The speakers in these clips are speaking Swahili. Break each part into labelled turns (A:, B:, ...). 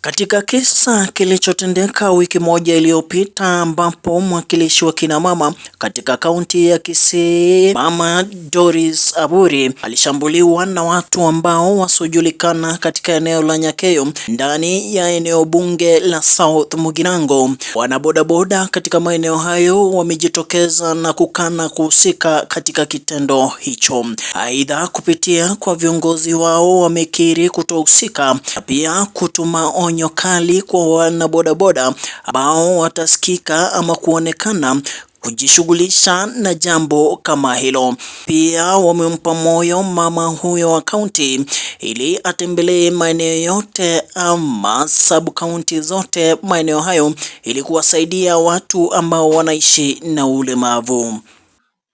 A: Katika kisa kilichotendeka wiki moja iliyopita ambapo mwakilishi wa kina mama katika kaunti ya Kisii, Mama Doris Aburi alishambuliwa na watu ambao wasiojulikana katika eneo la Nyakeyo ndani ya eneo bunge la South Mugirango. Wanabodaboda katika maeneo hayo wamejitokeza na kukana kuhusika katika kitendo hicho. Aidha, kupitia kwa viongozi wao wamekiri kutohusika na pia kutuma onyo kali kwa wanabodaboda ambao watasikika ama kuonekana kujishughulisha na jambo kama hilo. Pia wamempa moyo mama huyo wa kaunti ili atembelee maeneo yote ama sub county zote maeneo hayo ili kuwasaidia watu ambao wanaishi na ulemavu.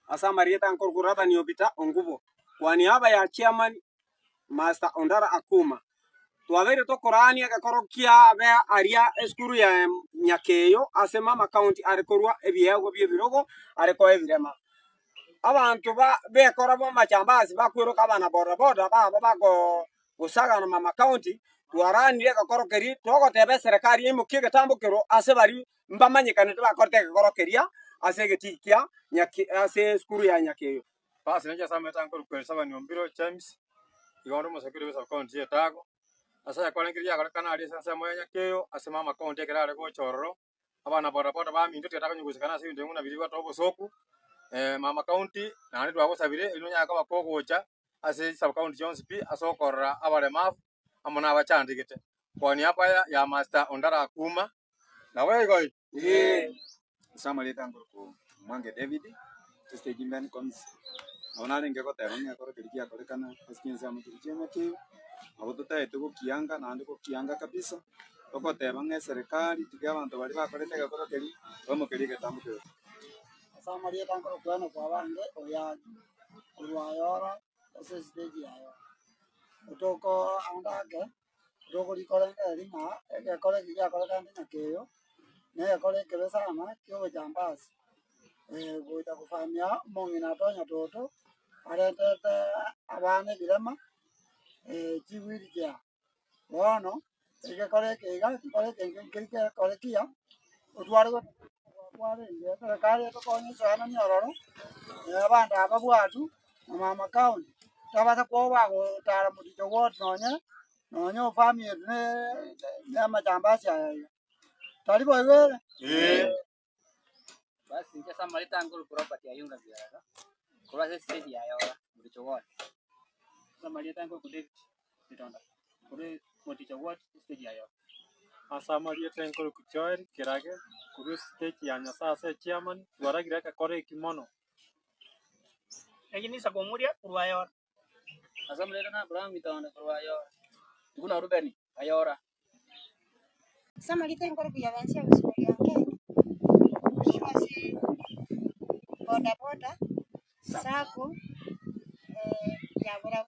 B: Asa Marieta Nkorkurata niopita ongubo kwa niaba ya chairman Master Ondara Akuma twavere tokorania gakorokia be aria eskuru ya Nyakeyo ase mama county arekorwa ebiego byebirogo areko ebirema abantu bekora bo machambazi bakwiruka abana bodaboda babo bako gusaga na mama county twaranire gakorokeri togotebe serikali imukie getambukiro ase bari mbamanyikane bakorte gakorokeria ase getikia ase eskuru ya Nyakeyo
C: basi nje sama tanko kwesaba ni ombiro James igondo musakire besa county etago asa yakolengiria kana ali sasa moya Nyakeyo ase mama county kerare go chororo abana bodaboda baminto tetaka nyugusikana ase ndemu na biri batobo soku mama county nani twagosabire ino nyaka bakogocha ase sub county Jones P asokorra abalemavu amona abachandigete kwani hapa ya Master Ondara Akuma na wewe goi
D: Samuel Tangurku Mwange David stage ndani koms onale ngeko tayari akora kirikia korekana asikinza mutuje Nyakeyo abo tutaete gukianga na ndiko kianga kabisa toko teba nge serikali tiga abantu bali bakorete gakora keri bamukeri getamukero
E: Samuel Tangurku ano kwa bange oya urwayora ase stage yayo utoko andage dogo likora ringa ekore kiya korekana Nyakeyo ne kole kebesa ama kyo jambasi goita kufamia mongina tonya toto arete abane birema chiwiri kya wono kole kega kole kenge kole kia utware go tware ndio kale to konye sana nyororo abanda ababwatu mama county tabata ko bago tara muticho wot nonyo family ne majambasi ayo taribo wewe
F: basi nje sama litanguru property ayunga biara kwa stage yayo muticho wot sama litanguru kude bitonda kude muticho wot stage yayo
C: asa litanguru kuchoer kirage kude stage ya nyasa chairman waragira ka kore kimono
F: lakini sakomuria kurwayo asa mleta na Abraham bitonda kurwayo kuna Ruben ayora
G: sama litanguru kuyavansia vizuri yake basi bodaboda sako yabura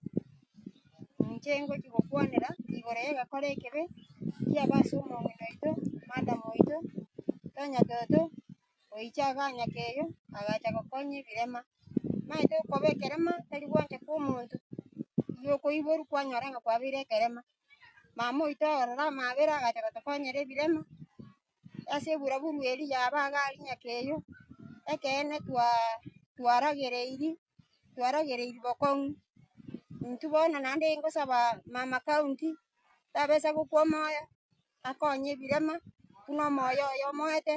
G: njengo kigokwanira igorega kore kebe kia basi umuntu ito madam ito tanya toto oichaga Nyakeyo agacha gokonye birema maito kobe kerema tari gwanje ku muntu yoko iboru kwanyaranga kwabire kerema mama ito orara mabera agacha gotokonyere birema ase buraburu eri yabaga ari Nyakeyo ekene twaragereiri bokong ntubona nande ngosaba mama county tabesa gukomoya akonye birema kuno moyo yo moete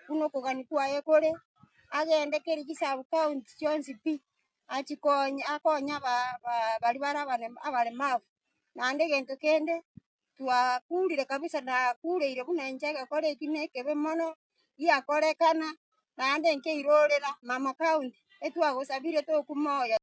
G: kuno kugani kwaye kore agende keri sub county Jones P achikonya akonya bali abalemavu nande gento kende twakulire kabisa na kuleire kunenjega kore kine kebe mono ya korekana nande nke irorera mama county etwagosabire to kumoya